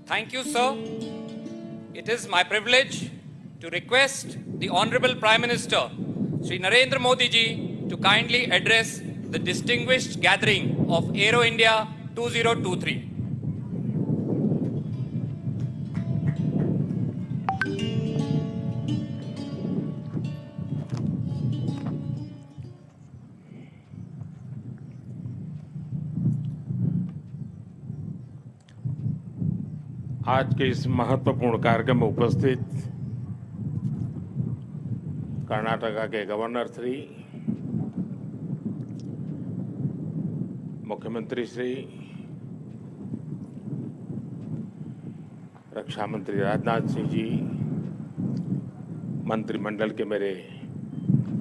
Thank you, sir. It is my privilege to request the Honorable Prime Minister, Shri Narendra Modi ji, to kindly address the distinguished gathering of Aero India 2023. आज के इस महत्वपूर्ण कार्यक्रम में उपस्थित कर्नाटका के governor Shri, मुख्यमंत्री श्री, रक्षा मंत्री राजनाथ सिंह जी, मंत्रिमंडल के मेरे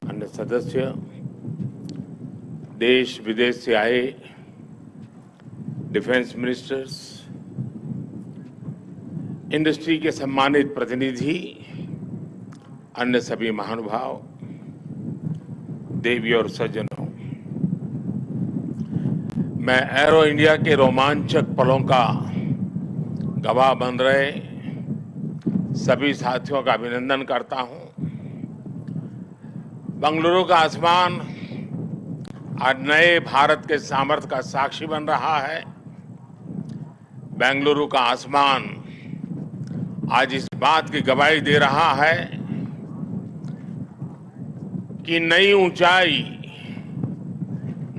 अन्य सदस्य, देश विदेश से आए डिफेंस मिनिस्टर्स, इंडस्ट्री के सम्मानित प्रतिनिधि, अन्य सभी महानुभाव, देवी और सज्जनों, मैं एरो इंडिया के रोमांचक पलों का गवाह बन रहे सभी साथियों का अभिनंदन करता हूं। बेंगलुरु का आसमान आज नए भारत के सामर्थ्य का साक्षी बन रहा है। बेंगलुरु का आसमान आज इस बात की गवाही दे रहा है कि नई ऊंचाई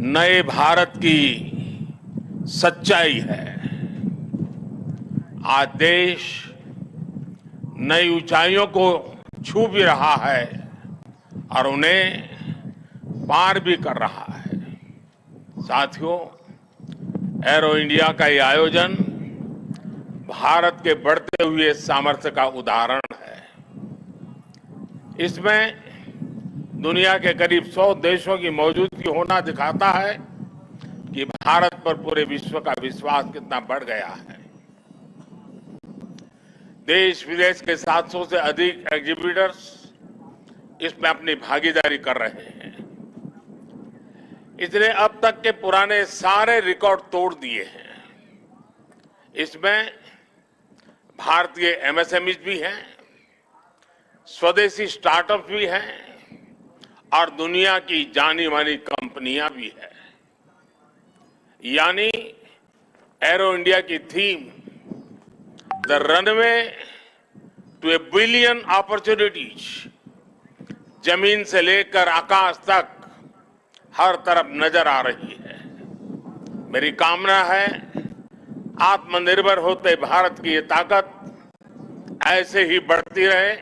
नए भारत की सच्चाई है। आज देश नई ऊंचाइयों को छू भी रहा है और उन्हें पार भी कर रहा है। साथियों, एरो इंडिया का ये आयोजन भारत के बढ़ते हुए सामर्थ्य का उदाहरण है। इसमें दुनिया के करीब 100 देशों की मौजूदगी होना दिखाता है कि भारत पर पूरे विश्व का विश्वास कितना बढ़ गया है। देश विदेश के 700 से अधिक एग्जीबिटर्स इसमें अपनी भागीदारी कर रहे हैं। इसने अब तक के पुराने सारे रिकॉर्ड तोड़ दिए हैं। इसमें भारतीय एमएसएमईज भी हैं, स्वदेशी स्टार्टअप भी हैं और दुनिया की जानी मानी कंपनियां भी हैं। यानी एरो इंडिया की theme the runway to a billion opportunities, जमीन से लेकर आकाश तक हर तरफ नजर आ रही है। मेरी कामना है आत्मनिर्भर होते भारत की ये ताकत ऐसे ही बढ़ती रहे।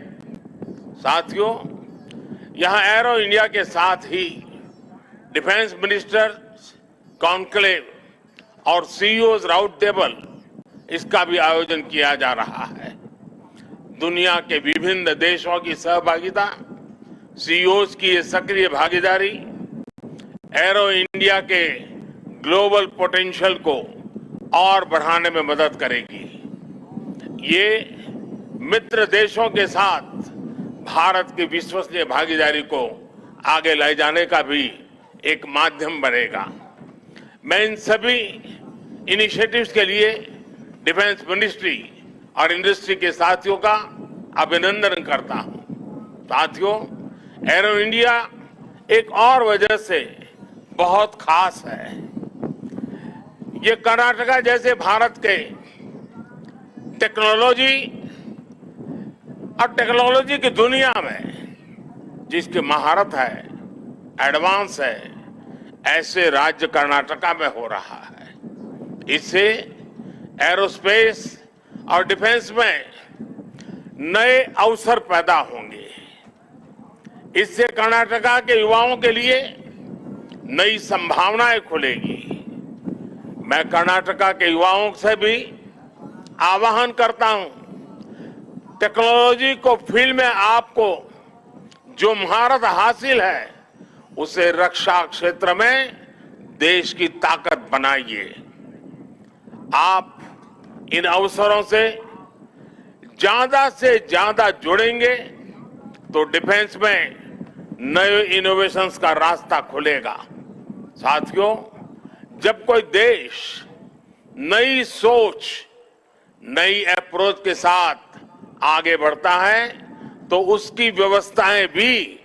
साथियों, यहां एरो इंडिया के साथ ही डिफेंस मिनिस्टर्स कॉन्क्लेव और सीईओज राउंड टेबल, इसका भी आयोजन किया जा रहा है। दुनिया के विभिन्न देशों की सहभागिता, सीईओज की ये सक्रिय भागीदारी एरो इंडिया के ग्लोबल पोटेंशियल को और बढ़ाने में मदद करेगी। ये मित्र देशों के साथ भारत की विश्वसनीय भागीदारी को आगे ले जाने का भी एक माध्यम बनेगा। मैं इन सभी इनिशिएटिव्स के लिए डिफेंस मिनिस्ट्री और इंडस्ट्री के साथियों का अभिनंदन करता हूं। साथियों, एरो इंडिया एक और वजह से बहुत खास है। ये कर्नाटका जैसे भारत के टेक्नोलॉजी की दुनिया में जिसकी महारत है, एडवांस है, ऐसे राज्य कर्नाटका में हो रहा है। इससे एरोस्पेस और डिफेंस में नए अवसर पैदा होंगे। इससे कर्नाटका के युवाओं के लिए नई संभावनाएं खुलेगी। मैं कर्नाटका के युवाओं से भी आह्वान करता हूं, टेक्नोलॉजी को फील्ड में आपको जो महारत हासिल है उसे रक्षा क्षेत्र में देश की ताकत बनाइए। आप इन अवसरों से ज्यादा जुड़ेंगे तो डिफेंस में नए इनोवेशंस का रास्ता खुलेगा। साथियों, जब कोई देश नई सोच, नई अप्रोच के साथ आगे बढ़ता है तो उसकी व्यवस्थाएं भी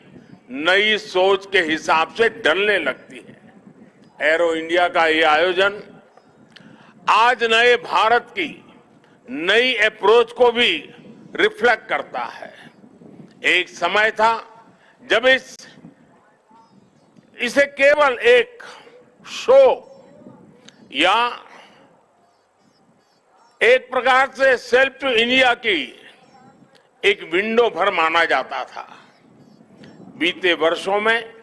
नई सोच के हिसाब से ढलने लगती है। एरो इंडिया का ये आयोजन आज नए भारत की नई अप्रोच को भी रिफ्लेक्ट करता है। एक समय था जब इसे केवल एक शो या एक प्रकार से सेल्फ टू इंडिया की एक विंडो भर माना जाता था। बीते वर्षों में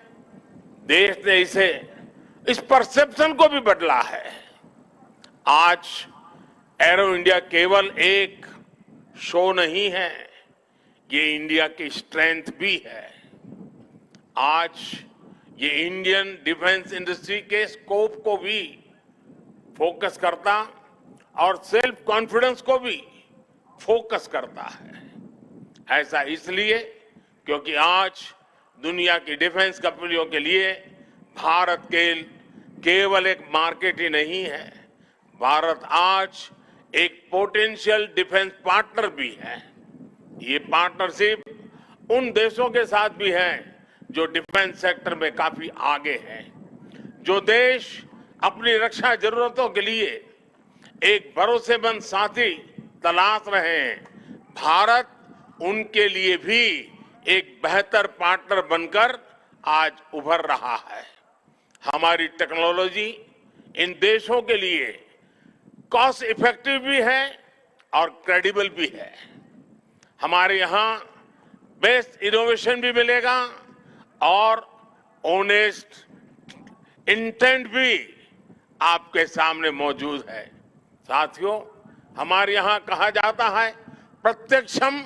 देश ने इस परसेप्शन को भी बदला है। आज एरो इंडिया केवल एक शो नहीं है, ये इंडिया की स्ट्रेंथ भी है। आज ये इंडियन डिफेंस इंडस्ट्री के स्कोप को भी फोकस करता और सेल्फ कॉन्फिडेंस को भी फोकस करता है। ऐसा इसलिए क्योंकि आज दुनिया की डिफेंस कंपनियों के लिए भारत केवल एक मार्केट ही नहीं है, भारत आज एक पोटेंशियल डिफेंस पार्टनर भी है। ये पार्टनरशिप उन देशों के साथ भी है जो डिफेंस सेक्टर में काफी आगे हैं, जो देश अपनी रक्षा जरूरतों के लिए एक भरोसेमंद साथी तलाश रहे हैं। भारत उनके लिए भी एक बेहतर पार्टनर बनकर आज उभर रहा है। हमारी टेक्नोलॉजी इन देशों के लिए कॉस्ट इफेक्टिव भी है और क्रेडिबल भी है। हमारे यहाँ बेस्ट इनोवेशन भी मिलेगा और ऑनेस्ट इंटेंट भी आपके सामने मौजूद है। साथियों, हमारे यहाँ कहा जाता है प्रत्यक्षम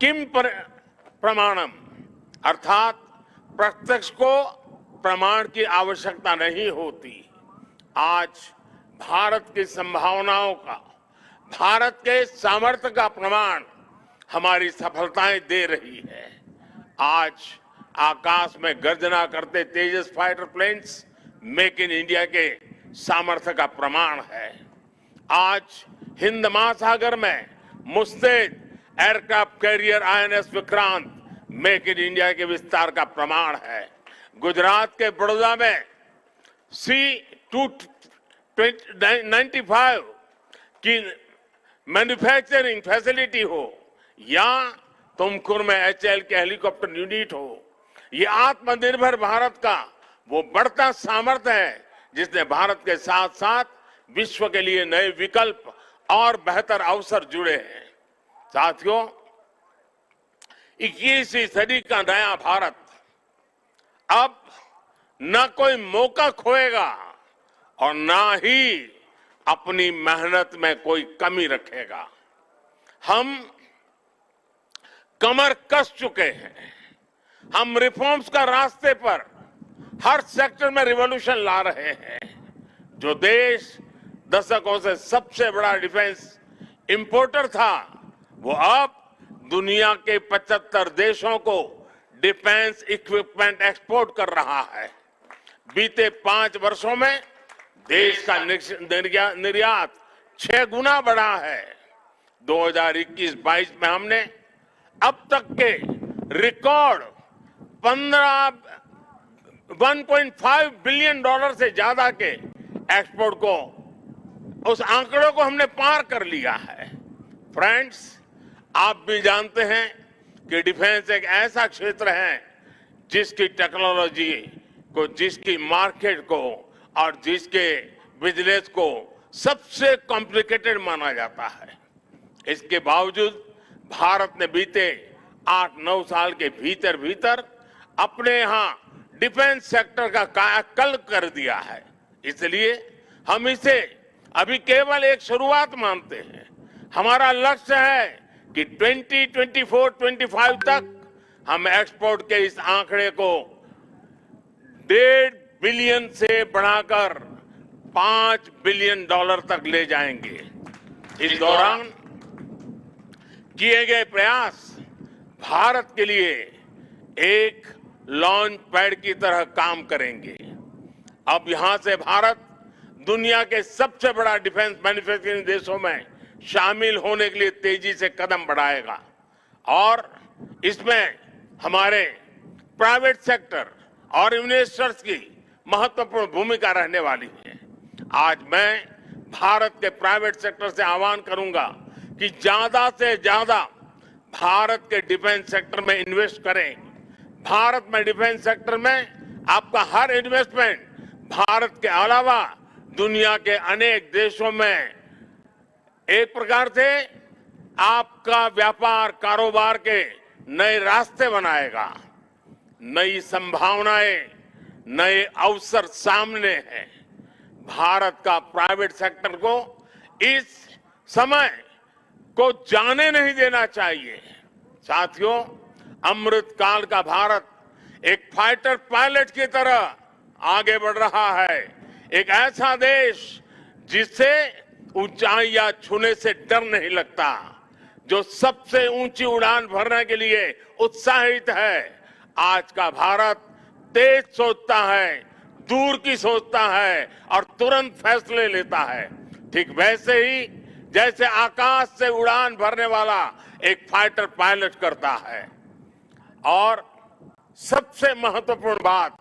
किम प्रमाणम, अर्थात प्रत्यक्ष को प्रमाण की आवश्यकता नहीं होती। आज भारत की संभावनाओं का, भारत के सामर्थ्य का प्रमाण हमारी सफलताएं दे रही है। आज आकाश में गर्जना करते Tejas fighter planes make in India के सामर्थ्य का प्रमाण है। आज हिंद महासागर में मुस्तैद aircraft carrier INS Vikrant make in India के विस्तार का प्रमाण है। गुजरात के बड़ौदा में C-295 की मैन्युफैक्चरिंग फैसिलिटी हो या तुमकुर में HAL के हेलीकॉप्टर यूनिट हो, ये आत्मनिर्भर भारत का वो बढ़ता सामर्थ्य है जिसने भारत के साथ साथ विश्व के लिए नए विकल्प और बेहतर अवसर जुड़े हैं। साथियों, 21वीं सदी का नया भारत अब न कोई मौका खोएगा और न ही अपनी मेहनत में कोई कमी रखेगा। हम कमर कस चुके हैं। हम रिफॉर्म्स का रास्ते पर हर सेक्टर में रिवॉल्यूशन ला रहे हैं। जो देश दशकों से सबसे बड़ा डिफेंस इंपोर्टर था, वो अब दुनिया के 75 देशों को डिफेंस इक्विपमेंट एक्सपोर्ट कर रहा है। बीते 5 वर्षों में देश का निर्यात 6 गुना बढ़ा है। 2021-22 में हमने अब तक के रिकॉर्ड 1.5 बिलियन डॉलर से ज्यादा के एक्सपोर्ट को, उस आंकड़ों को हमने पार कर लिया है। फ्रेंड्स, आप भी जानते हैं कि डिफेंस एक ऐसा क्षेत्र है जिसकी टेक्नोलॉजी को, जिसकी मार्केट को और जिसके बिजनेस को सबसे कॉम्प्लिकेटेड माना जाता है। इसके बावजूद भारत ने बीते 8-9 साल के भीतर अपने यहाँ डिफेंस सेक्टर का कायाकल्प कर दिया है। इसलिए हम इसे अभी केवल एक शुरुआत मानते हैं। हमारा लक्ष्य है कि 2024-25 तक हम एक्सपोर्ट के इस आंकड़े को 1.5 बिलियन से बढ़ाकर 5 बिलियन डॉलर तक ले जाएंगे। इस दौरान किए गए प्रयास भारत के लिए एक लॉन्च पैड की तरह काम करेंगे। अब यहां से भारत दुनिया के सबसे बड़ा डिफेंस मैन्युफैक्चरिंग देशों में शामिल होने के लिए तेजी से कदम बढ़ाएगा और इसमें हमारे प्राइवेट सेक्टर और इन्वेस्टर्स की महत्वपूर्ण भूमिका रहने वाली है। आज मैं भारत के प्राइवेट सेक्टर से आह्वान करूंगा कि ज्यादा से ज्यादा भारत के डिफेंस सेक्टर में इन्वेस्ट करें। भारत में डिफेंस सेक्टर में आपका हर इन्वेस्टमेंट भारत के अलावा दुनिया के अनेक देशों में एक प्रकार से आपका व्यापार कारोबार के नए रास्ते बनाएगा। नई संभावनाएं, नए अवसर सामने हैं। भारत का प्राइवेट सेक्टर को इस समय को जाने नहीं देना चाहिए। साथियों, अमृत काल का भारत एक फाइटर पायलट की तरह आगे बढ़ रहा है। एक ऐसा देश जिससे ऊंचाइयां छूने से डर नहीं लगता, जो सबसे ऊंची उड़ान भरने के लिए उत्साहित है। आज का भारत तेज सोचता है, दूर की सोचता है और तुरंत फैसले लेता है। ठीक वैसे ही जैसे आकाश से उड़ान भरने वाला एक फाइटर पायलट करता है। और सबसे महत्वपूर्ण बात,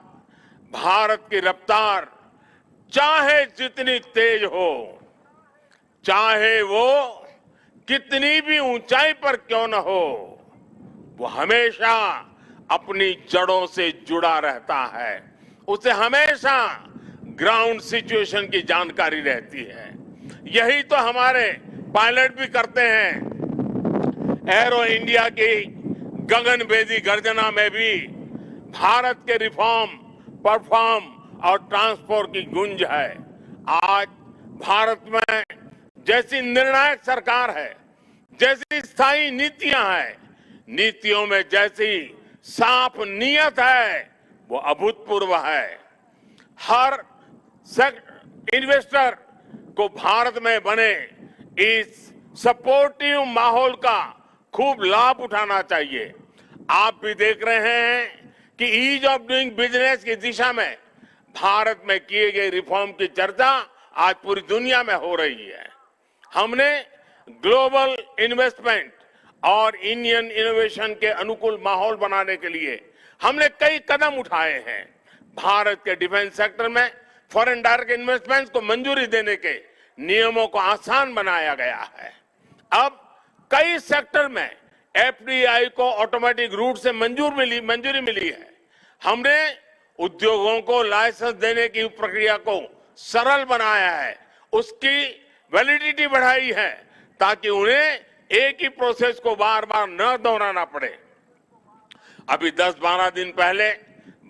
भारत की रफ्तार चाहे जितनी तेज हो, चाहे वो कितनी भी ऊंचाई पर क्यों न हो, वो हमेशा अपनी जड़ों से जुड़ा रहता है। उसे हमेशा ग्राउंड सिचुएशन की जानकारी रहती है। यही तो हमारे पायलट भी करते हैं। एरो इंडिया की गगनभेदी गर्जना में भी भारत के रिफॉर्म, परफॉर्म और ट्रांसपोर्ट की गूंज है। आज भारत में जैसी निर्णायक सरकार है, जैसी स्थायी नीतियां हैं, नीतियों में जैसी साफ नीयत है, वो अभूतपूर्व है। हर इन्वेस्टर को भारत में बने इस सपोर्टिव माहौल का खूब लाभ उठाना चाहिए। आप भी देख रहे हैं कि ईज ऑफ डूइंग बिजनेस की दिशा में भारत में किए गए रिफॉर्म की चर्चा आज पूरी दुनिया में हो रही है। हमने ग्लोबल इन्वेस्टमेंट और इंडियन इनोवेशन के अनुकूल माहौल बनाने के लिए हमने कई कदम उठाए हैं। भारत के डिफेंस सेक्टर में फॉरेन डायरेक्ट इन्वेस्टमेंट को मंजूरी देने के नियमों को आसान बनाया गया है। अब कई सेक्टर में एफडीआई को ऑटोमेटिक रूट से मंजूरी मिली है। हमने उद्योगों को लाइसेंस देने की प्रक्रिया को सरल बनाया है, उसकी वैलिडिटी बढ़ाई है ताकि उन्हें एक ही प्रोसेस को बार बार न दोहराना पड़े। अभी 10-12 दिन पहले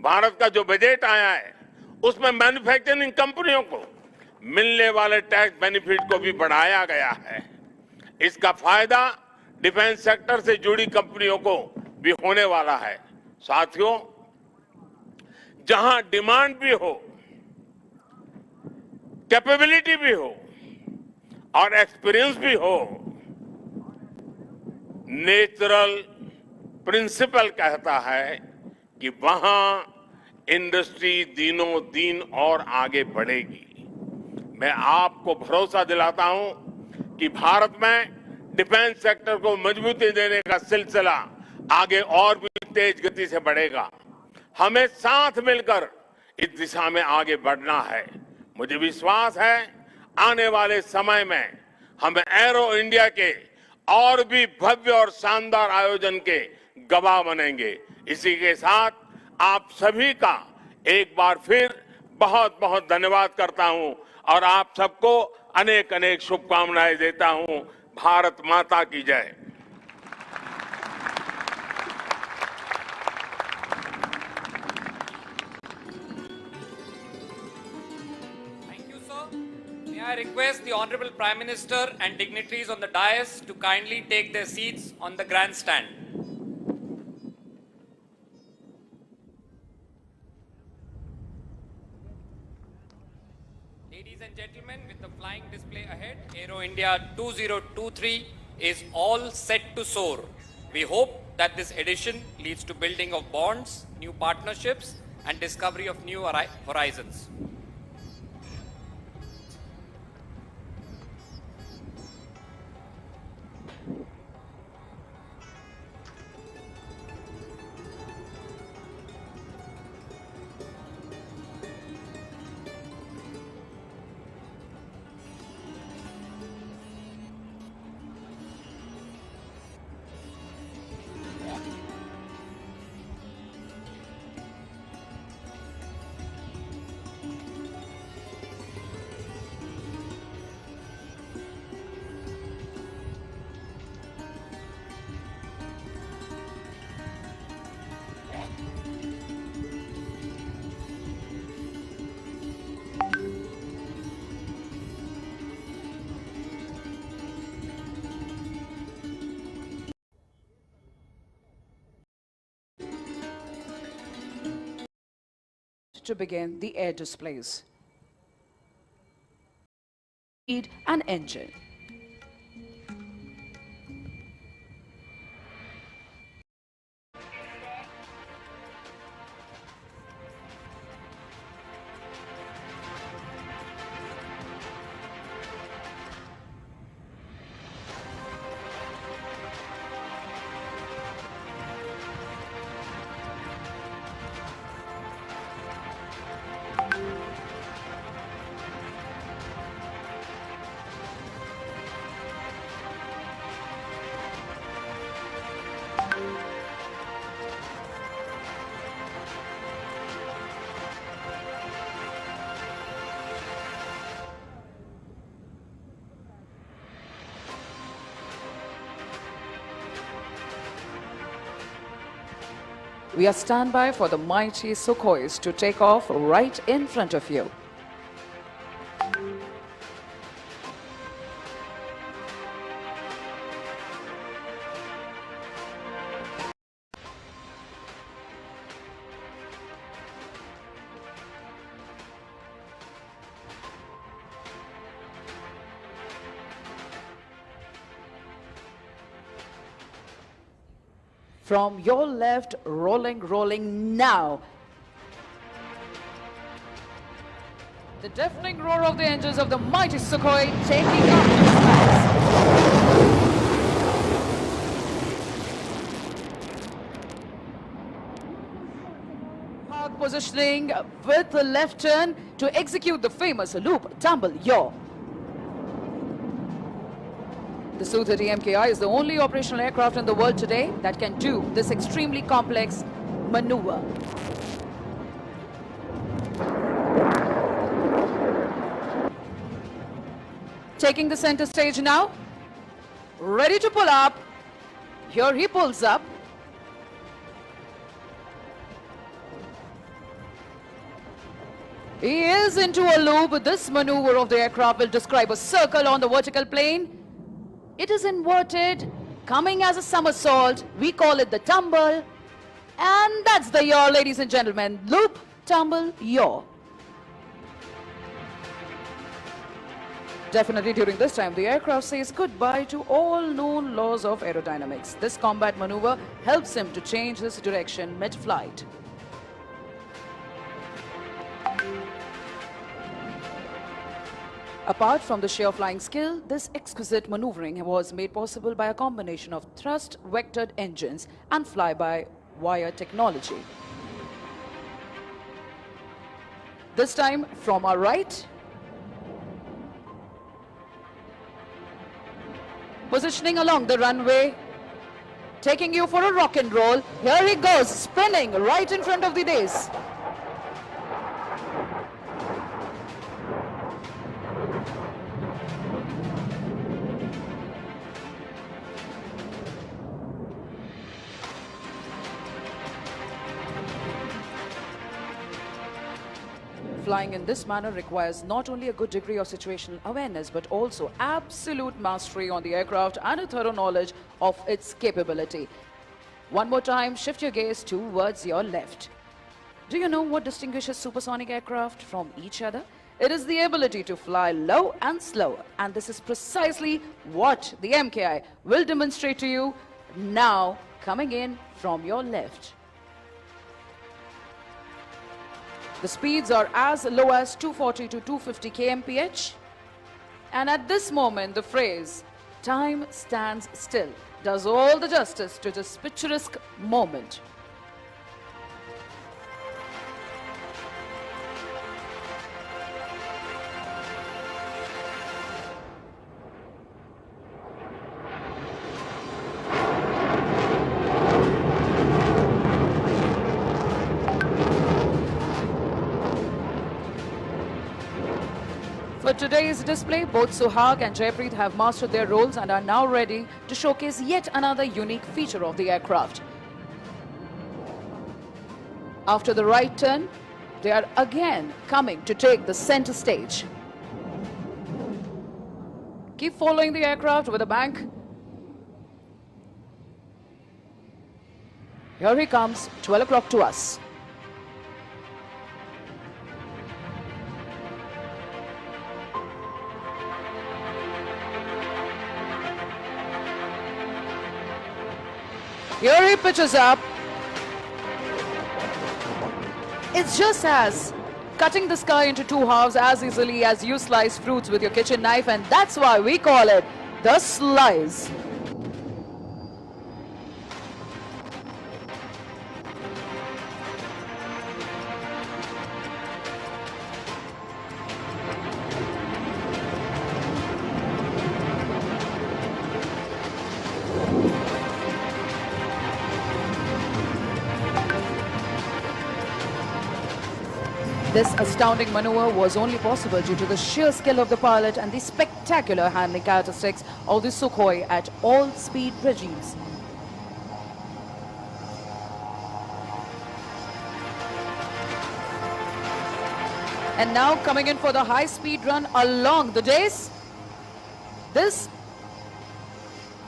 भारत का जो बजट आया है उसमें मैन्युफैक्चरिंग कंपनियों को मिलने वाले टैक्स बेनिफिट को भी बढ़ाया गया है। इसका फायदा डिफेंस सेक्टर से जुड़ी कंपनियों को भी होने वाला है। साथियों, जहां डिमांड भी हो, कैपेबिलिटी भी हो और एक्सपीरियंस भी हो, नेचुरल प्रिंसिपल कहता है कि वहां इंडस्ट्री दिनों दिन और आगे बढ़ेगी। मैं आपको भरोसा दिलाता हूं कि भारत में डिफेंस सेक्टर को मजबूती देने का सिलसिला आगे और भी तेज गति से बढ़ेगा। हमें साथ मिलकर इस दिशा में आगे बढ़ना है। मुझे विश्वास है आने वाले समय में हम एरो इंडिया के और भी भव्य और शानदार आयोजन के गवाह बनेंगे। इसी के साथ आप सभी का एक बार फिर बहुत बहुत धन्यवाद करता हूं और आप सबको अनेक अनेक शुभकामनाएं देता हूं। भारत माता की जय। Thank you, sir. May I request the Honorable Prime Minister and dignitaries on the dais to kindly take their seats on the grandstand. Ladies and gentlemen, with the flying display ahead, Aero India 2023 is all set to soar. We hope that this edition leads to building of bonds, new partnerships, and discovery of new horizons. to begin the air displays. Speed and engine. We are standby for the mighty Sukhois to take off right in front of you. From your left, rolling now. The deafening roar of the engines of the mighty Sukhoi taking up the skies. Park positioning with the left turn to execute the famous loop tumble yaw. The Su-30 MKI is the only operational aircraft in the world today that can do this extremely complex maneuver. Taking the center stage now, ready to pull up. Here he pulls up. He is into a loop. This maneuver of the aircraft will describe a circle on the vertical plane. It is inverted, coming as a somersault. We call it the tumble. And that's the yaw, ladies and gentlemen. Loop, tumble, yaw. Definitely during this time, the aircraft says goodbye to all known laws of aerodynamics. This combat maneuver helps him to change his direction mid-flight. Apart from the sheer flying skill, this exquisite maneuvering was made possible by a combination of thrust-vectored engines and fly-by-wire technology. This time from our right, positioning along the runway, taking you for a rock and roll. Here he goes, spinning right in front of the dais. Flying in this manner requires not only a good degree of situational awareness, but also absolute mastery on the aircraft and a thorough knowledge of its capability. One more time, shift your gaze towards your left. Do you know what distinguishes supersonic aircraft from each other? It is the ability to fly low and slow, and this is precisely what the MKI will demonstrate to you now, coming in from your left. The speeds are as low as 240 to 250 kmph. And at this moment, the phrase, "time stands still," does all the justice to this picturesque moment. For today's display, both Suhag and Jaypreet have mastered their roles and are now ready to showcase yet another unique feature of the aircraft. After the right turn, they are again coming to take the center stage. Keep following the aircraft with a bank. Here he comes, 12 o'clock to us. Here he pitches up. It's just as cutting the sky into two halves as easily as you slice fruits with your kitchen knife, and that's why we call it the slice. This astounding maneuver was only possible due to the sheer skill of the pilot and the spectacular handling characteristics of the Sukhoi at all speed regimes. And now coming in for the high-speed run along the dais, this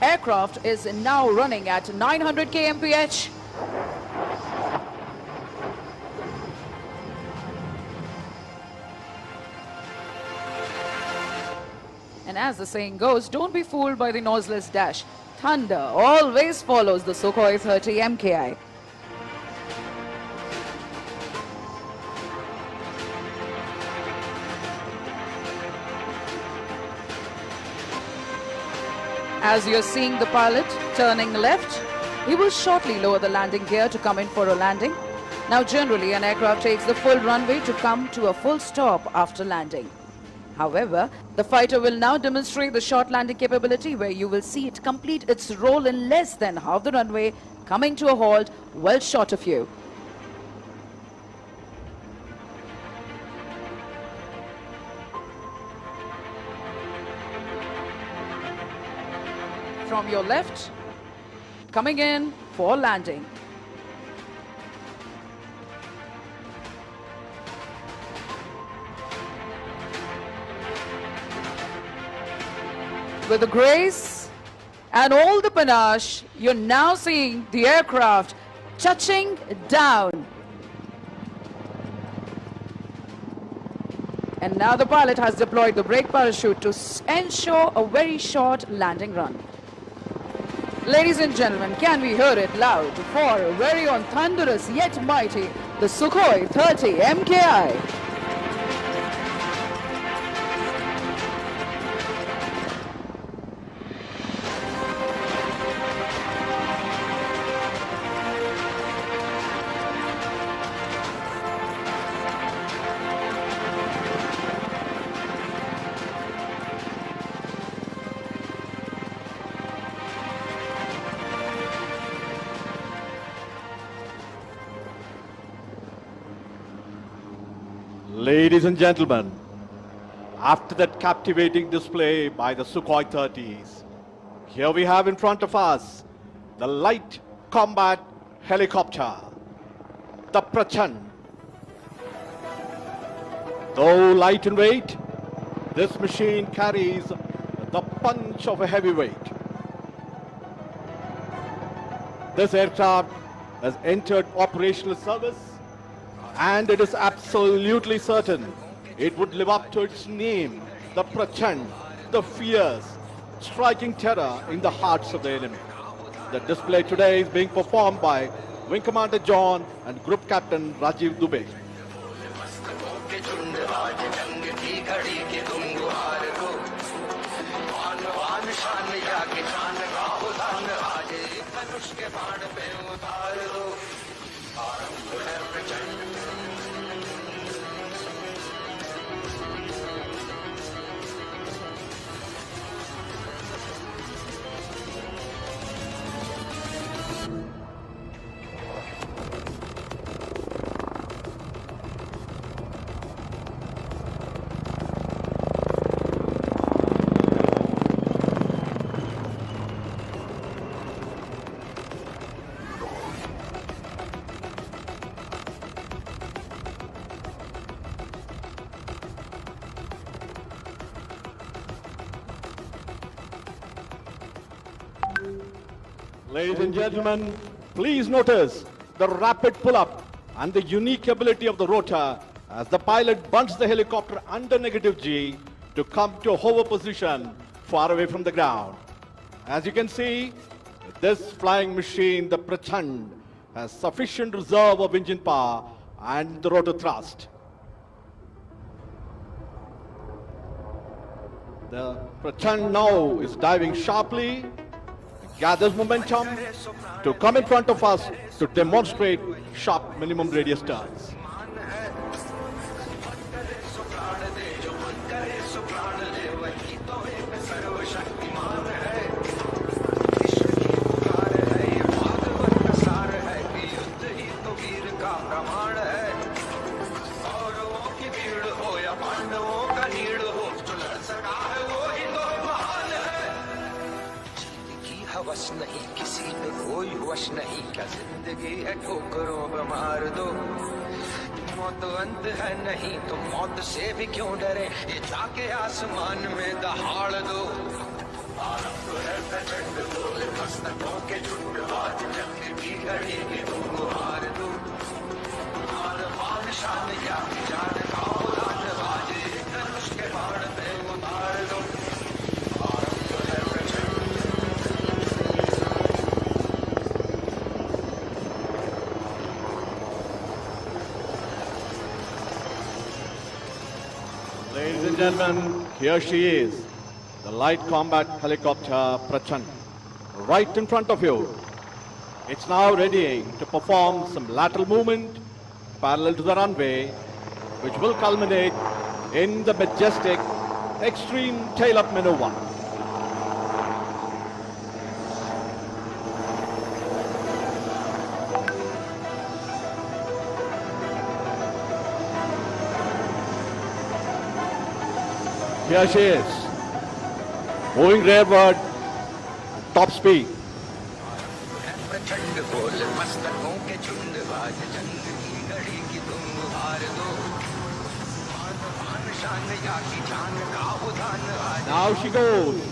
aircraft is now running at 900 kmph. And as the saying goes, don't be fooled by the noiseless dash. Thunder always follows the Sukhoi 30 MKI. As you're seeing the pilot turning left, he will shortly lower the landing gear to come in for a landing. Now generally an aircraft takes the full runway to come to a full stop after landing. However, the fighter will now demonstrate the short landing capability where you will see it complete its roll in less than half the runway, coming to a halt well short of you. From your left, coming in for landing. With the grace and all the panache, you're now seeing the aircraft touching down. And now the pilot has deployed the brake parachute to ensure a very short landing run. Ladies and gentlemen, can we hear it loud for a very on thunderous yet mighty, the Sukhoi 30 MKI. Ladies and gentlemen, after that captivating display by the Sukhoi 30s, here we have in front of us the light combat helicopter, the Prachand. Though light in weight, this machine carries the punch of a heavyweight. This aircraft has entered operational service, and it is absolutely certain it would live up to its name, the Prachand, the fierce, striking terror in the hearts of the enemy. The display today is being performed by Wing Commander John and Group Captain Rajiv Dubey. Ladies and gentlemen, please notice the rapid pull-up and the unique ability of the rotor as the pilot bunts the helicopter under negative G to come to a hover position far away from the ground. As you can see, This flying machine, the Prachand, has sufficient reserve of engine power and the rotor thrust. The Prachand now is diving sharply, gathers momentum to come in front of us to demonstrate sharp minimum radius turns. हवस नहीं किसी पे कोई वश नहीं क्या जिंदगी है ठोकरों पे मार दो मौत अंत है नहीं तो मौत से भी क्यों डरे ये जाके आसमान में दहाड़ दो आरंभ है प्रचंड बोल मस्तकों के झुंड आज जंग की घड़ी की तुम हार दो हार मान शान या जान का उड़ान बाजे धनुष के बाण पे उतार दो Ladies and gentlemen, here she is, the light combat helicopter Prachand, right in front of you. It's now readying to perform some lateral movement parallel to the runway, which will culminate in the majestic extreme tail-up maneuver. Here she is, moving rearward, top speed. प्रचंड बोल मस्तकों के झुंड बाज जंग की घड़ी की तुम हार दो मान शान या की जान का उदान आज Now she goes,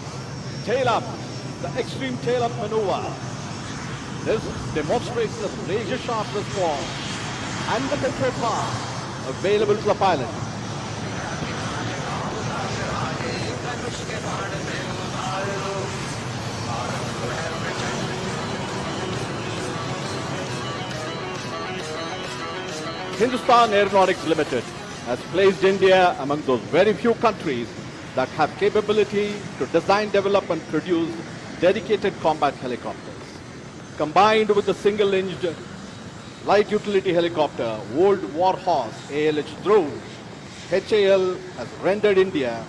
tail up, the extreme tail up maneuver. This demonstrates the razor sharp response and the control path available to the pilot. Hindustan Aeronautics Limited has placed India among those very few countries that have capability to design, develop and produce dedicated combat helicopters. Combined with the single-engine light utility helicopter, Old Warhorse ALH drone, HAL has rendered India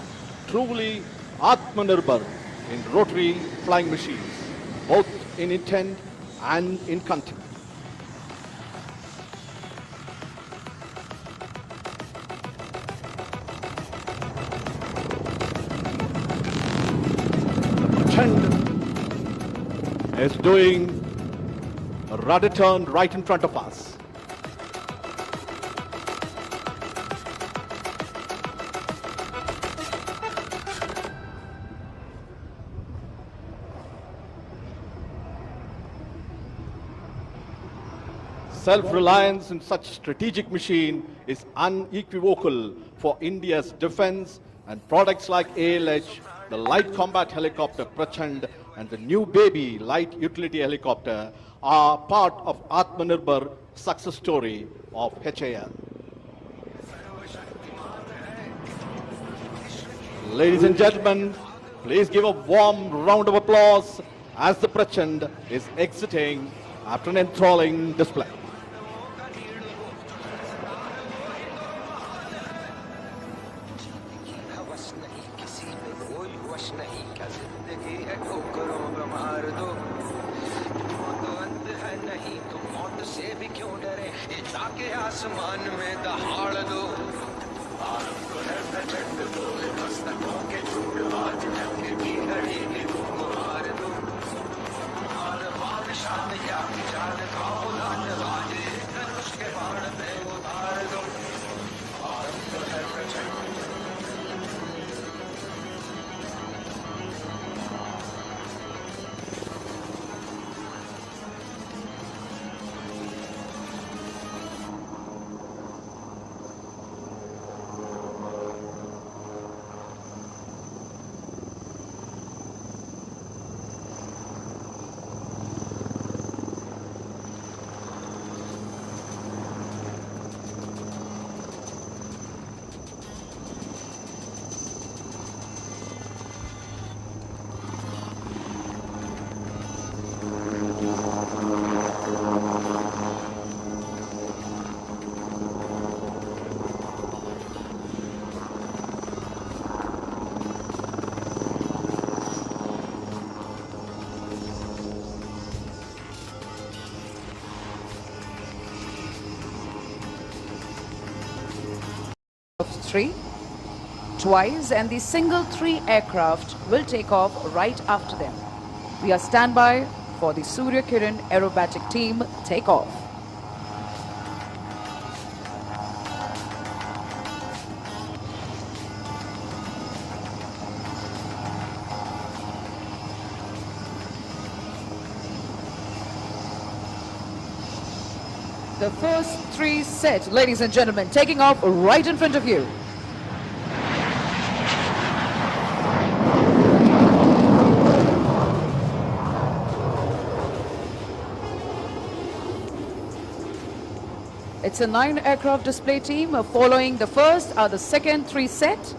truly Atmanirbhar in rotary flying machines, both in intent and in content. Is doing a rudder turn right in front of us. Self-reliance in such strategic machine is unequivocal for India's defense, and products like ALH, the light combat helicopter Prachand and the new baby light utility helicopter are part of Atmanirbhar success story of HAL. Ladies and gentlemen, please give a warm round of applause as the Prachand is exiting after an enthralling display. हवस नहीं किसी पे कोई वश नहीं क्या जिंदगी है ठोकरों पे मार दो मौत अंत है नहीं तो मौत से भी क्यों डरे ये जाके आसमान में दहाड़ दो आरंभ है प्रचंड बोल मस्तकों के झुंड आज जंग की घड़ी की तुम हार दो हार मान शान या जान का उदान बाजे धनुष के बाण पे उतार दो आरंभ है प्रचंड 3, twice, and the single 3 aircraft will take off right after them. We are standby for the Surya Kiran aerobatic team takeoff. The first 3 set, ladies and gentlemen, taking off right in front of you. It's a 9 aircraft display team. Following the first are the second 3 set.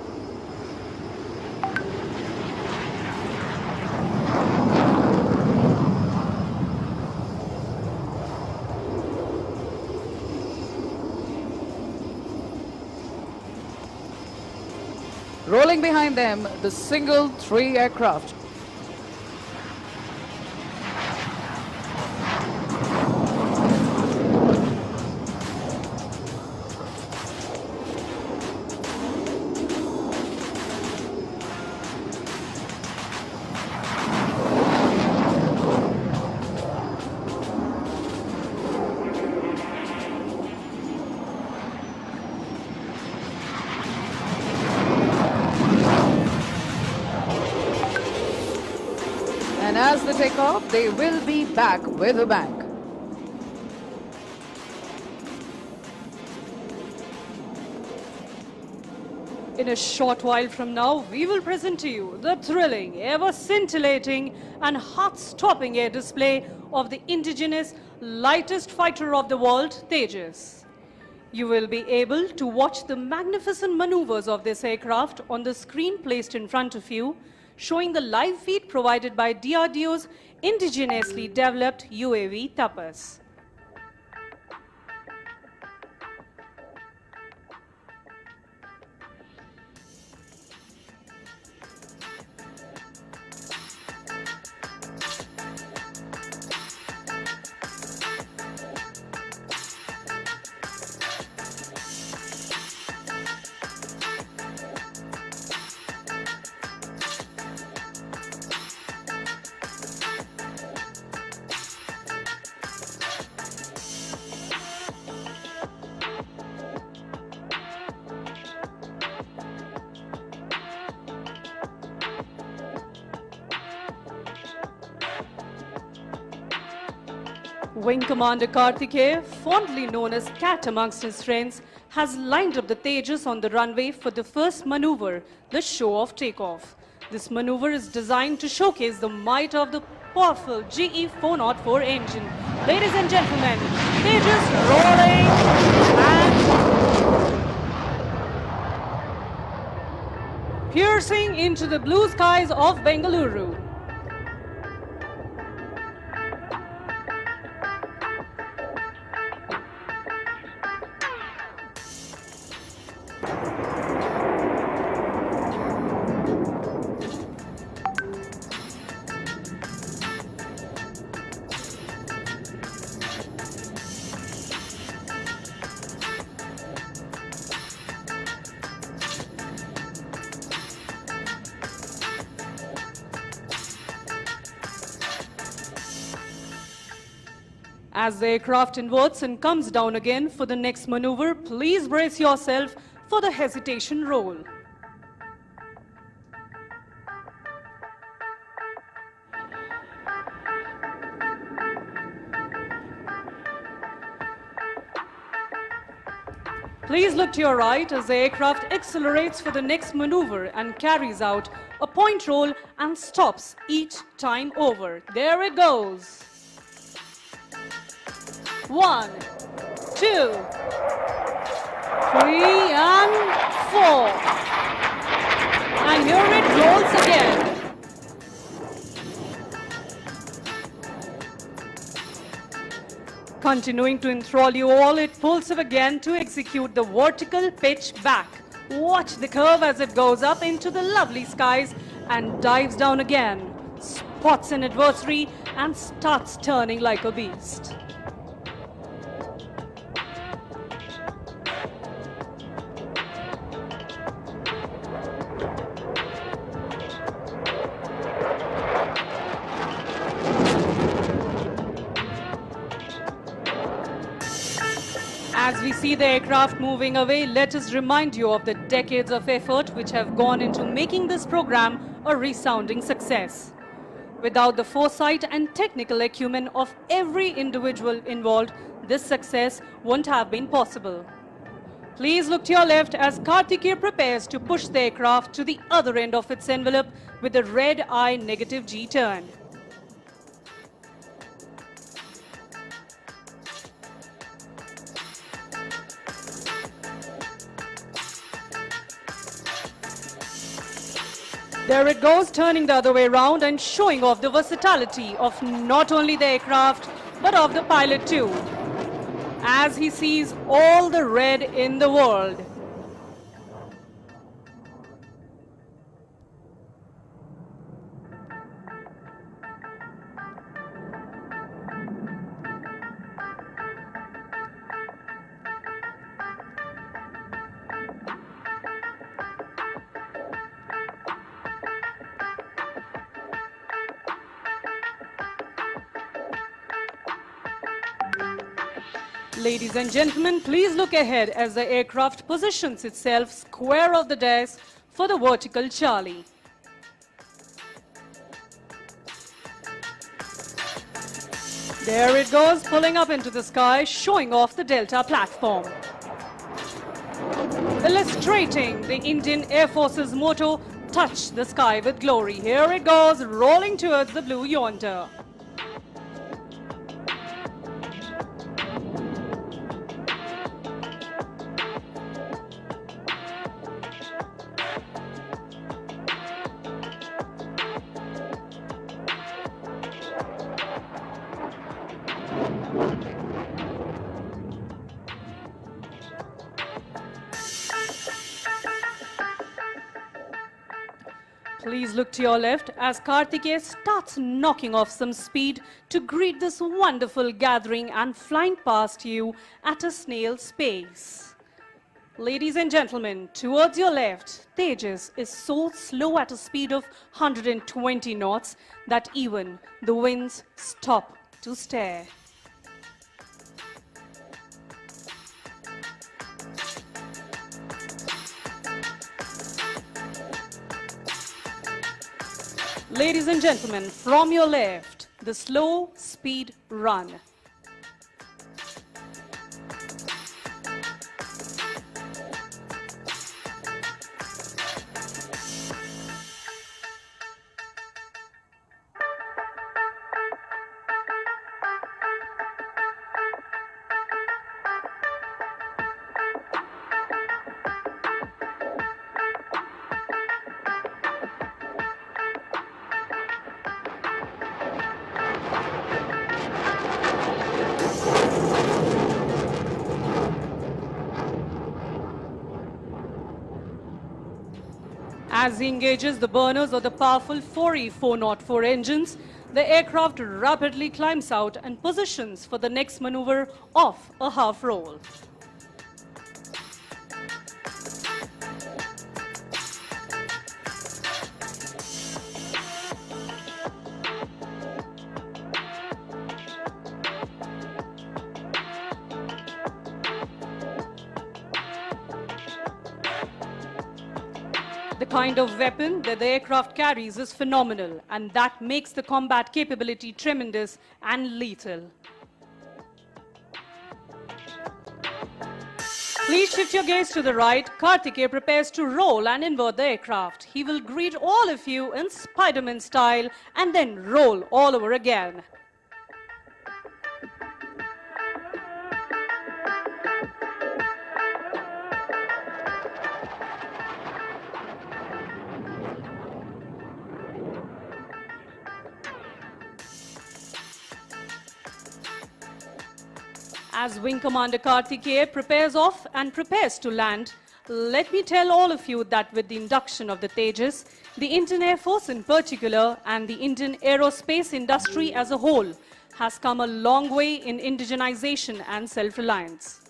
Rolling behind them, the single 3 aircraft. And as they take off, they will be back with a bang. In a short while from now, we will present to you the thrilling, ever-scintillating and heart-stopping air display of the indigenous lightest fighter of the world, Tejas. You will be able to watch the magnificent maneuvers of this aircraft on the screen placed in front of you, showing the live feed provided by DRDO's indigenously developed UAV Tapas. Wing Commander Karthikeya, fondly known as Cat amongst his friends, has lined up the Tejas on the runway for the first maneuver, the show-off takeoff. This maneuver is designed to showcase the might of the powerful GE 404 engine. Ladies and gentlemen, Tejas rolling and piercing into the blue skies of Bengaluru. As the aircraft inverts and comes down again for the next maneuver, please brace yourself for the hesitation roll. Please look to your right as the aircraft accelerates for the next maneuver and carries out a point roll and stops each time over. There it goes. 1, 2, 3, and 4. And here it rolls again. Continuing to enthrall you all, it pulls up again to execute the vertical pitch back. Watch the curve as it goes up into the lovely skies and dives down again, spots an adversary and starts turning like a beast. see the aircraft moving away, let us remind you of the decades of effort which have gone into making this program a resounding success. Without the foresight and technical acumen of every individual involved, this success wouldn't have been possible. Please look to your left as Kartikeya prepares to push the aircraft to the other end of its envelope with the red eye negative G turn. There it goes, turning the other way around and showing off the versatility of not only the aircraft, but of the pilot too, as he sees all the red in the world. Ladies and gentlemen, please look ahead as the aircraft positions itself square of the desk for the vertical Charlie. There it goes, pulling up into the sky, showing off the Delta platform. Illustrating the Indian Air Force's motto, touch the sky with glory. Here it goes, rolling towards the blue yonder. Please look to your left as Kartikeya starts knocking off some speed to greet this wonderful gathering and flying past you at a snail's pace. Ladies and gentlemen, towards your left, Tejas is so slow at a speed of 120 knots that even the winds stop to stare. Ladies and gentlemen, from your left, the slow speed run. As he engages the burners of the powerful 4E404 engines, the aircraft rapidly climbs out and positions for the next maneuver of a half roll. The kind of weapon that the aircraft carries is phenomenal, and that makes the combat capability tremendous and lethal. Please shift your gaze to the right. Kartikeya prepares to roll and invert the aircraft. He will greet all of you in Spider-Man style and then roll all over again. As Wing Commander Kartikeya prepares off and prepares to land, let me tell all of you that with the induction of the Tejas, the Indian Air Force in particular and the Indian aerospace industry as a whole has come a long way in indigenization and self-reliance.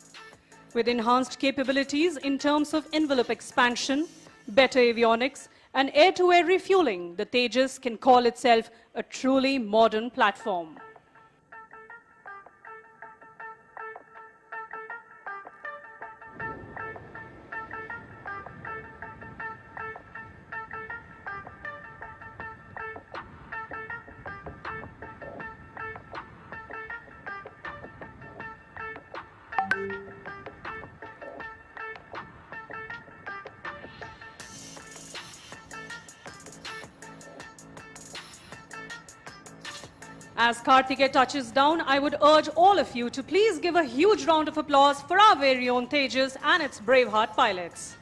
With enhanced capabilities in terms of envelope expansion, better avionics, and air-to-air refueling, the Tejas can call itself a truly modern platform. As Karthike touches down, I would urge all of you to please give a huge round of applause for our very own Tejas and its Braveheart pilots.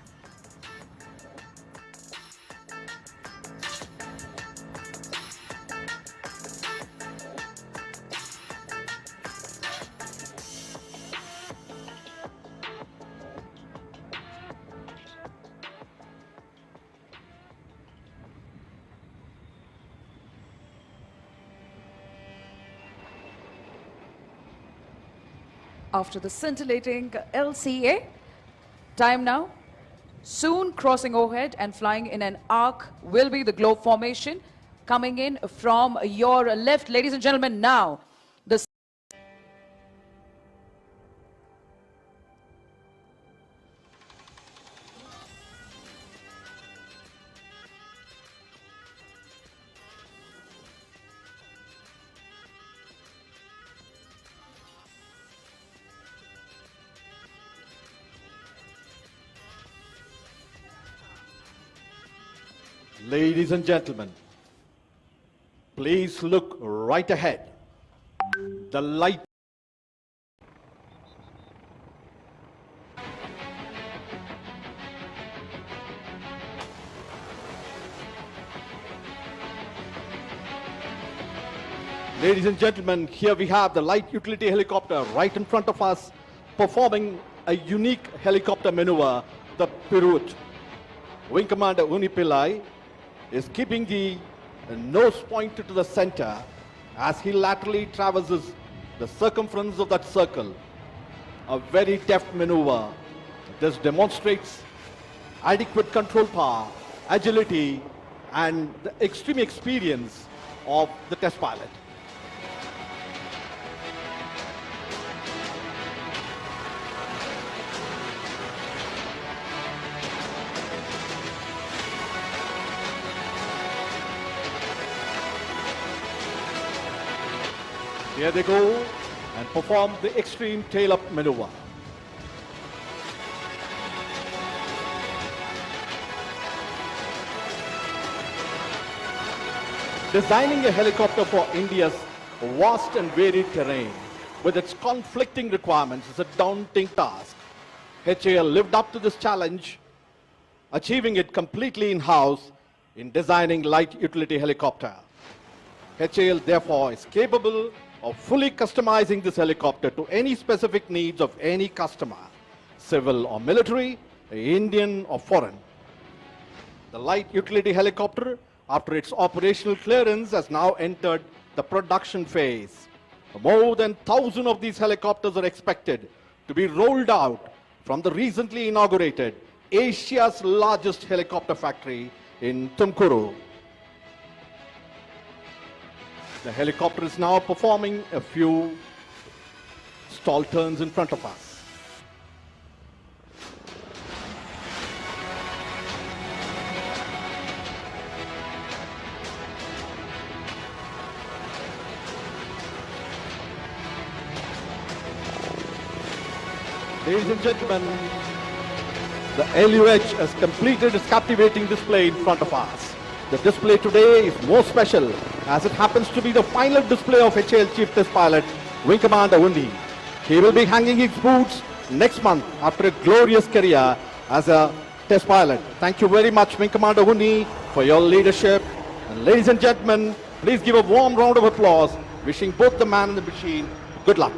After the scintillating LCA, time now, soon crossing overhead and flying in an arc will be the globe formation coming in from your left. Ladies and gentlemen, now the Ladies and gentlemen, please look right ahead. The light. Ladies and gentlemen, here we have the light utility helicopter right in front of us, performing a unique helicopter maneuver, the pirouette. Wing Commander Unipillai is keeping the nose pointed to the center as he laterally traverses the circumference of that circle. A very deft maneuver. This demonstrates adequate control power, agility, and the extreme experience of the test pilot. Here they go and perform the extreme tail-up maneuver. Designing a helicopter for India's vast and varied terrain with its conflicting requirements is a daunting task. HAL lived up to this challenge, achieving it completely in-house in designing light utility helicopter. HAL therefore is capable of fully customizing this helicopter to any specific needs of any customer, civil or military, Indian or foreign. The light utility helicopter, after its operational clearance, has now entered the production phase. More than 1,000 of these helicopters are expected to be rolled out from the recently inaugurated Asia's largest helicopter factory in Tumkuru. The helicopter is now performing a few stall turns in front of us. Ladies and gentlemen, the LUH has completed its captivating display in front of us. The display today is more special as it happens to be the final display of HAL Chief Test Pilot Wing Commander Undi. He will be hanging his boots next month after a glorious career as a test pilot. Thank you very much, Wing Commander Undi, for your leadership. And ladies and gentlemen, please give a warm round of applause, wishing both the man and the machine good luck.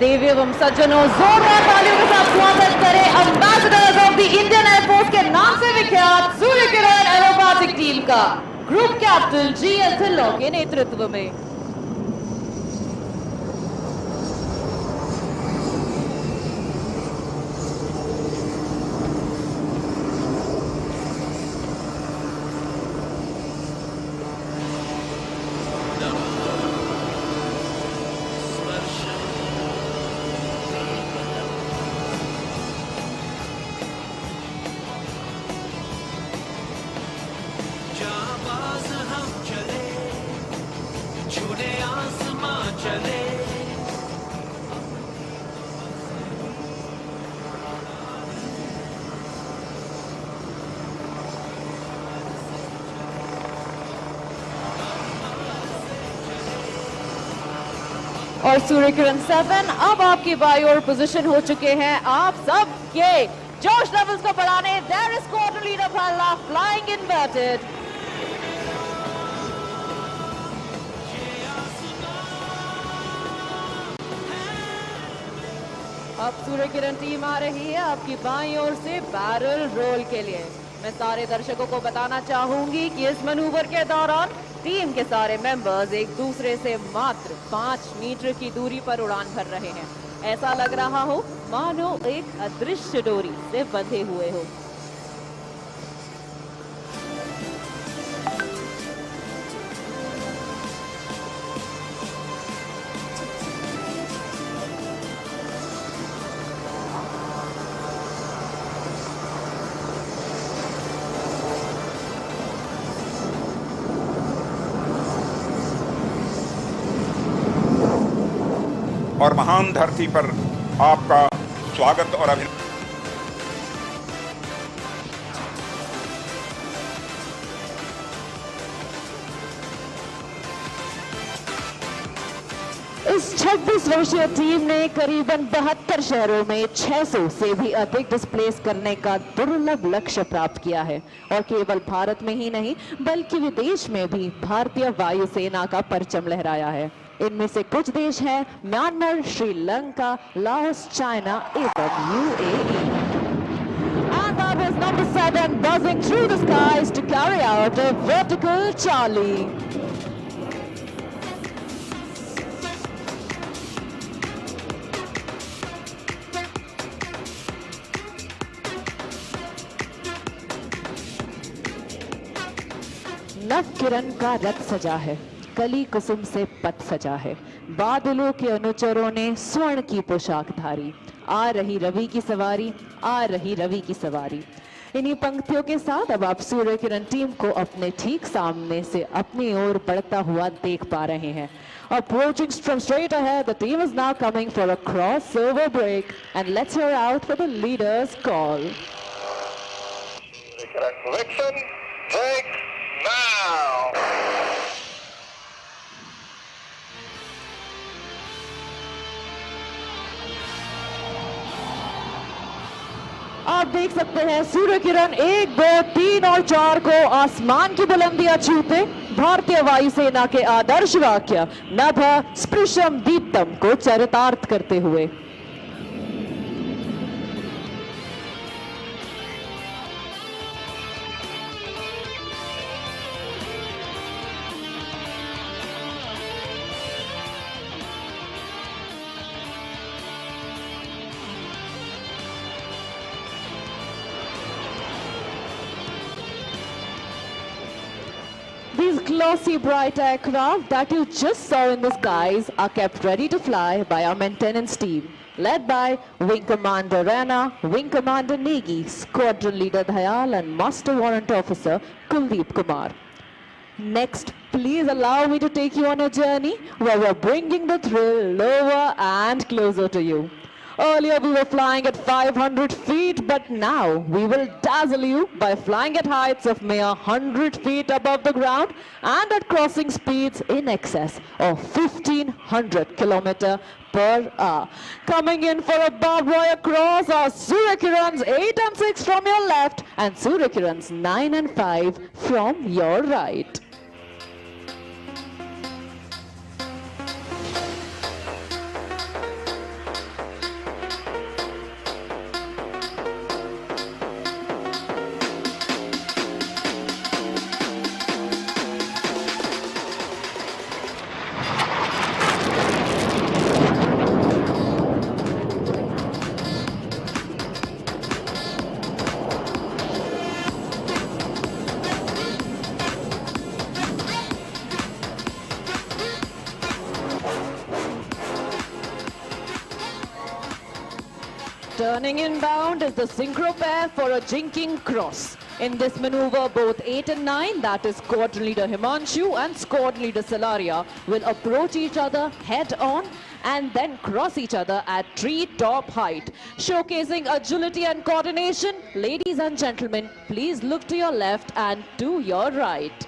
देवी एवं सज्जनों, जोरदार तालियों के साथ स्वागत करें ambassadors of the Indian air force के नाम से विख्यात सूर्य किरण एरोबैटिक टीम का ग्रुप कैप्टन GS ढिल्लों के नेतृत्व में। और सूर्य किरण 7 अब आपकी बाई ओर पोजीशन हो चुके हैं। आप सब के जोश लेवल्स को बढ़ाने देयर इज स्क्वाड्रन लीडर भाला फ्लाइंग इन्वर्टेड। अब सूर्य किरण टीम आ रही है आपकी बाईं ओर से बैरल रोल के लिए। मैं सारे दर्शकों को बताना चाहूंगी कि इस मैनूवर के दौरान टीम के सारे मेंबर्स एक दूसरे से मात्र 5 मीटर की दूरी पर उड़ान भर रहे हैं। ऐसा लग रहा हो मानो एक अदृश्य डोरी से बंधे हुए हो। और महान धरती पर आपका स्वागत और अभिनंदन। इस 26 वर्षीय टीम ने करीबन 72 शहरों में 600 से भी अधिक डिस्प्लेस करने का दुर्लभ लक्ष्य प्राप्त किया है और केवल भारत में ही नहीं बल्कि विदेश में भी भारतीय वायुसेना का परचम लहराया है। इनमें से कुछ देश हैं म्यांमार, श्रीलंका, लाओस, चाइना एवं UAE. And that is number 7 buzzing through the skies to carry out a vertical Charlie. नव किरण का रथ सजा है, कली कुसुम से पथ सजा है, बादलों के अनुचरों ने स्वर्ण की पोशाक धारी, आ रही रवि की सवारी, आ रही रवि की सवारी। इन्हीं पंक्तियों के साथ अब आप सूर्य किरण टीम को अपने ठीक सामने से अपनी ओर बढ़ता हुआ देख पा रहे हैं। Approaching from straight ahead, the team is now coming for a crossover break, and let's hear out for the leader's call. Correction, break now. आप देख सकते हैं सूर्य किरण 1, 2, 3 और 4 को आसमान की बुलंदियां छूते भारतीय वायुसेना के आदर्श वाक्य नभ स्पृशम दीप्तम को चरितार्थ करते हुए। These glossy bright aircraft that you just saw in the skies are kept ready to fly by our maintenance team, led by Wing Commander Rana, Wing Commander Negi, Squadron Leader Dayal and Master Warrant Officer Kuldeep Kumar. Next, please allow me to take you on a journey where we're bringing the thrill lower and closer to you. Earlier we were flying at 500 feet, but now we will dazzle you by flying at heights of mere 100 feet above the ground and at crossing speeds in excess of 1500 km per hour. Coming in for a barbed wire cross are Surya Kiran's 8 and 6 from your left and Surya Kiran's 9 and 5 from your right. Turning inbound is the synchro pair for a jinking cross. In this maneuver, both 8 and 9, that is Squadron Leader Himanshu and Squad Leader Salaria, will approach each other head-on and then cross each other at tree-top height. Showcasing agility and coordination, ladies and gentlemen, please look to your left and to your right.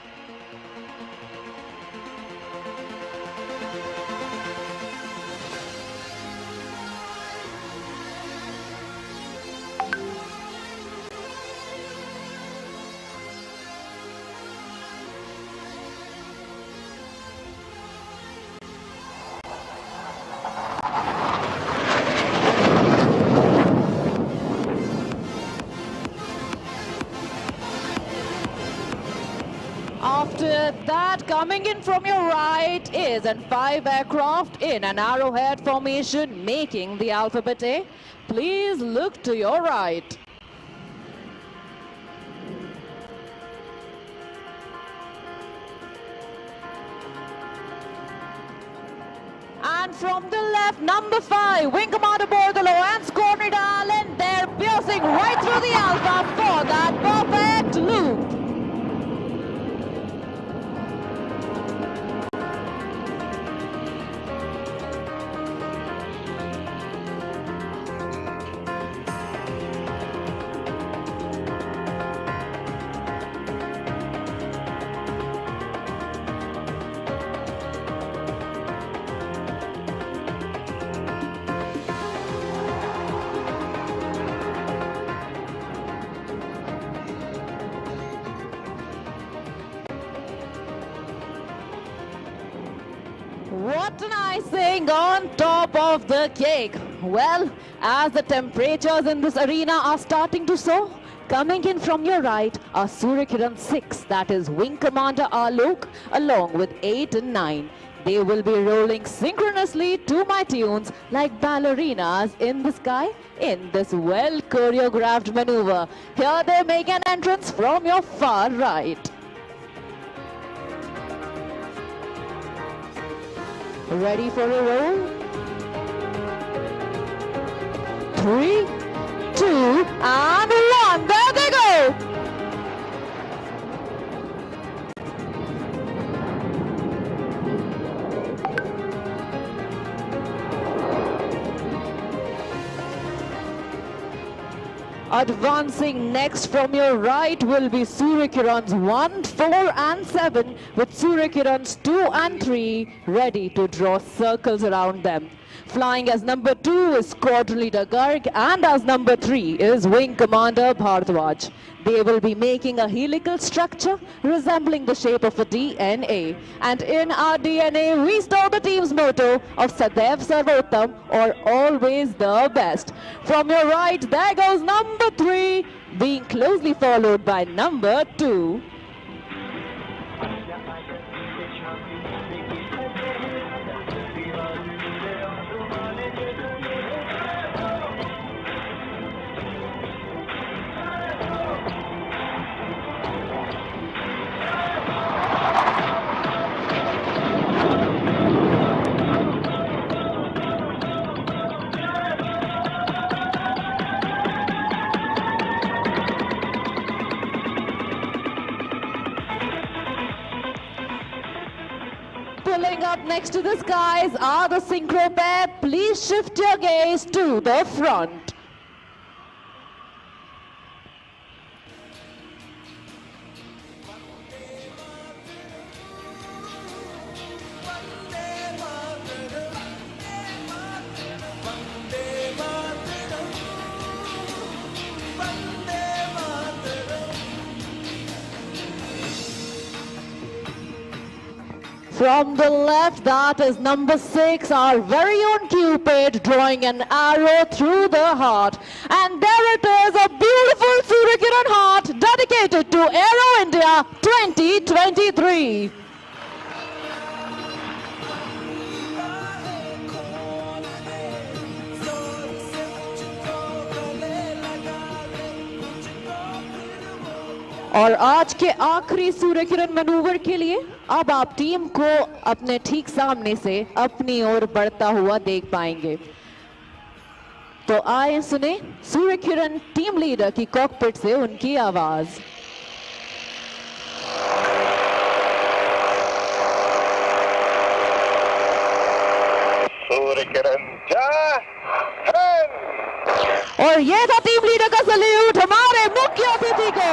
with that, coming in from your right is an 5 aircraft in an arrowhead formation making the alphabet A. Please look to your right. And from the left, number 5, Wing Commander Bordalo and Squadron Allen, they're piercing right through the Alpha for that perfect loop. What an icing on top of the cake. Well, as the temperatures in this arena are starting to soar, coming in from your right are Surya Kiran 6, that is Wing Commander Alok, along with 8 and 9. They will be rolling synchronously to my tunes like ballerinas in the sky in this well choreographed maneuver. Here they make an entrance from your far right. Ready for a roll? 3, 2, and 1. There they go! Advancing next from your right will be Surya Kiran's 1, 4 and 7 with Surya Kiran's 2 and 3 ready to draw circles around them. Flying as number 2 is Squadron Leader Garg and as number 3 is Wing Commander Bhardwaj. They will be making a helical structure resembling the shape of a DNA. And in our DNA, we store the team's motto of Sadaiv Sarvottam, or always the best. From your right, there goes number 3, being closely followed by number 2. Pulling up next to the skies are the synchro pair. Please shift your gaze to the front. From the left, that is number 6, our very own Cupid, drawing an arrow through the heart. And there it is, a beautiful Surya Kiran heart dedicated to Aero India 2023. और आज के आखिरी Surya Kiran manoeuvre के लिए अब आप team को अपने ठीक सामने से अपनी ओर बढ़ता हुआ देख पाएंगे। तो आए सुने सूर्य किरण टीम लीडर की कॉकपिट से उनकी आवाज। सूर्य किरण जय हिंद। और ये था टीम लीडर का सल्यूट हमारे मुख्य अतिथि को।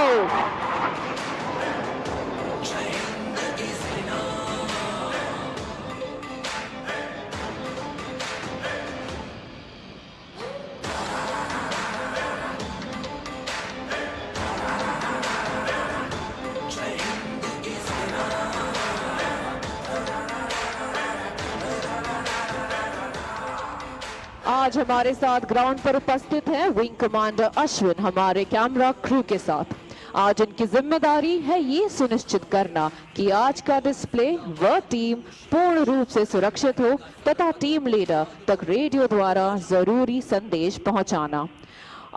आज हमारे साथ ग्राउंड पर उपस्थित हैं विंग कमांडर अश्विन हमारे कैमरा क्रू के साथ। आज उनकी जिम्मेदारी है ये सुनिश्चित करना कि आज का डिस्प्ले व टीम पूर्ण रूप से सुरक्षित हो तथा टीम लीडर तक रेडियो द्वारा जरूरी संदेश पहुंचाना।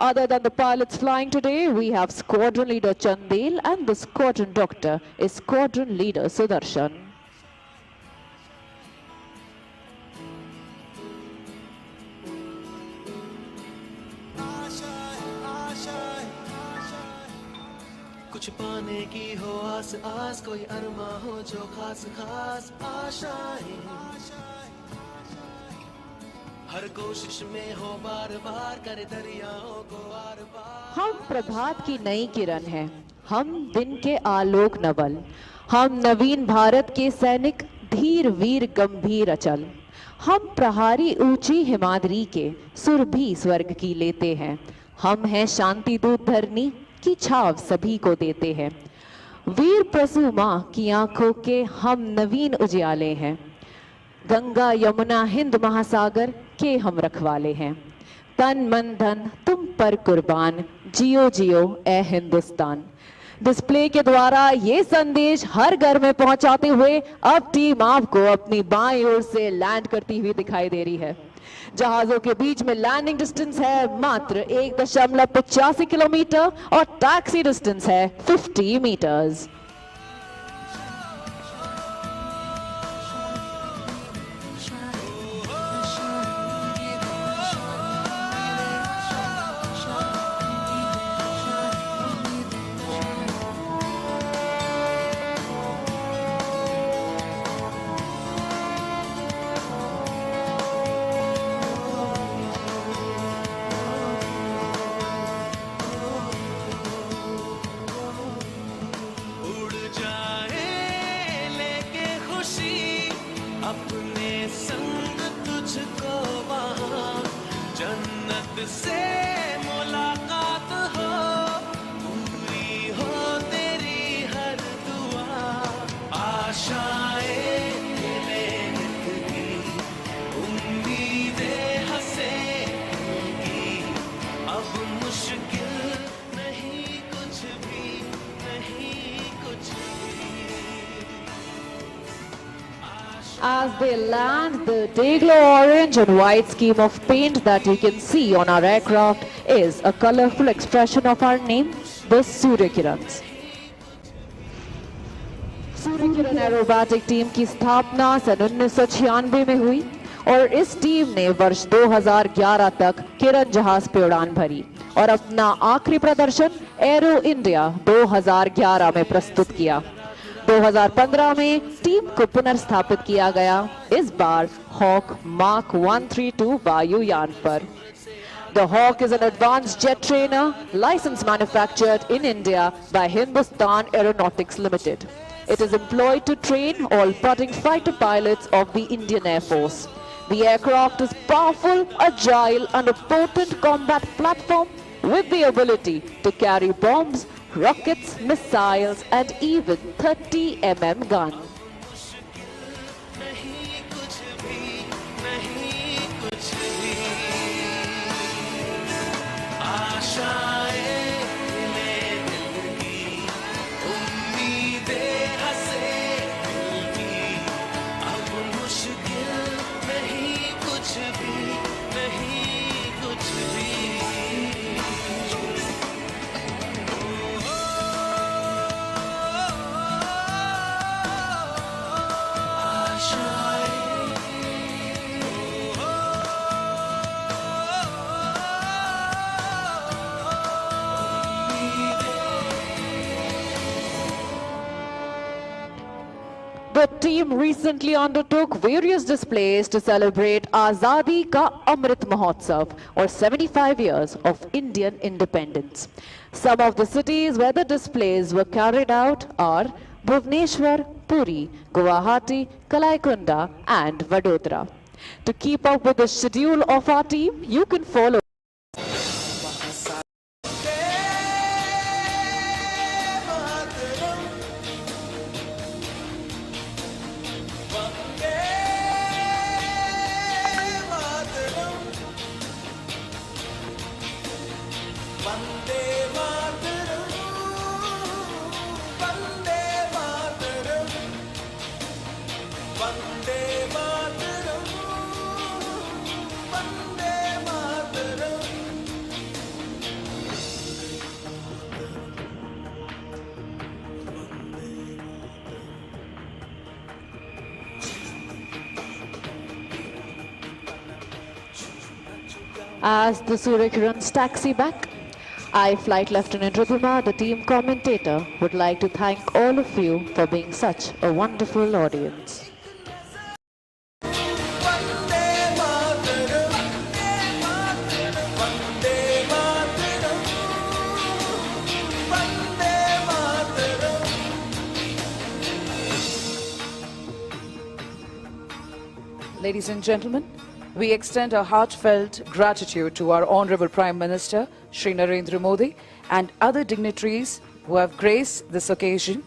Other than the pilots flying today, we have Squadron Leader Chandel and the Squadron Doctor is Squadron Leader Sudarshan. कुछ पाने की हो आस आस, कोई अरमा हो जो खास खास आशाएं, हर कोशिश में हो बार बार करे दरियाओं को आर पार। हम प्रभात की नई किरण हैं, हम दिन के आलोक नवल, हम नवीन भारत के सैनिक धीर वीर गंभीर अचल, हम प्रहारी ऊंची हिमाद्री के सुरभि स्वर्ग की लेते हैं, हम हैं शांति दूत धरनी की छाव सभी को देते हैं, वीर प्रसू मां की आंखों के हम नवीन उजियाले हैं, गंगा यमुना हिंद महासागर के हम रखवाले हैं, तन मन धन तुम पर कुर्बान, जियो जियो ए हिंदुस्तान। डिस्प्ले के द्वारा ये संदेश हर घर में पहुंचाते हुए अब टीम आपको अपनी बाईं ओर से लैंड करती हुई दिखाई दे रही है। जहाजों के बीच में लैंडिंग डिस्टेंस है मात्र 1.85 किलोमीटर और टैक्सी डिस्टेंस है 50 मीटर्स। अपने संग तुझको वहाँ जन्नत से मुलाकात हो, पूरी हो तेरी हर दुआ, आशाएं मिले की उम्मीदें हंसे की, अब मुश्किल नहीं कुछ भी, नहीं कुछ भी। As they land, the day-glow orange and white scheme of paint that you can see on our aircraft is a colorful expression of our name, the Surya Kirans. Surya Kiran aerobatic team की स्थापना सन 1996 में हुई और इस team ने वर्ष 2011 तक किरण जहाज पे उड़ान भरी और अपना आखिरी प्रदर्शन एरो इंडिया 2011 में प्रस्तुत किया। 2015 में टीम को पुनर्स्थापित किया गया, इस बार हॉक मार्क 132 वायुयान पर। The Hawk is an advanced jet trainer, license manufactured in India by Hindustan Aeronautics Limited. It is employed to train all budding fighter pilots of the Indian Air Force. The aircraft is powerful, agile, and a potent combat platform with the ability to carry bombs, rockets, missiles, and even 30 mm gun. The team recently undertook various displays to celebrate Azadi Ka Amrit Mahotsav, or 75 years of Indian independence. Some of the cities where the displays were carried out are Bhubaneswar, Puri, Guwahati, Kalaikunda, and Vadodara. To keep up with the schedule of our team, you can follow Vande Mataram, Vande Mataram, Vande Mataram, Vande Mataram. As the Surya Kiran's taxi back, I, Flight Lieutenant Rudhima, the team commentator, would like to thank all of you for being such a wonderful audience. Vande Mataram, Vande Mataram, Vande Mataram. Ladies and gentlemen, we extend our heartfelt gratitude to our Honorable Prime Minister, Shri Narendra Modi, and other dignitaries who have graced this occasion.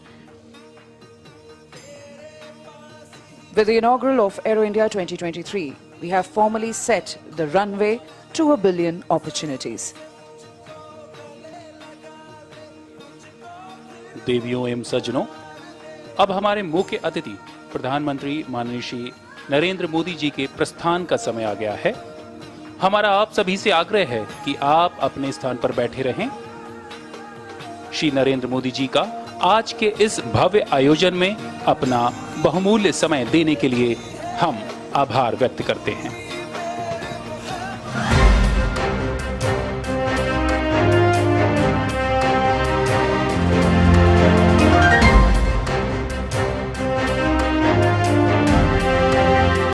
With the inaugural of Aero India 2023, we have formally set the runway to 1 billion opportunities. देवियों एवं सज्जनों, अब हमारे मुख्य अतिथि प्रधानमंत्री माननीय श्री नरेंद्र मोदी जी के प्रस्थान का समय आ गया है। हमारा आप सभी से आग्रह है कि आप अपने स्थान पर बैठे रहें। श्री नरेंद्र मोदी जी का आज के इस भव्य आयोजन में अपना बहुमूल्य समय देने के लिए हम आभार व्यक्त करते हैं।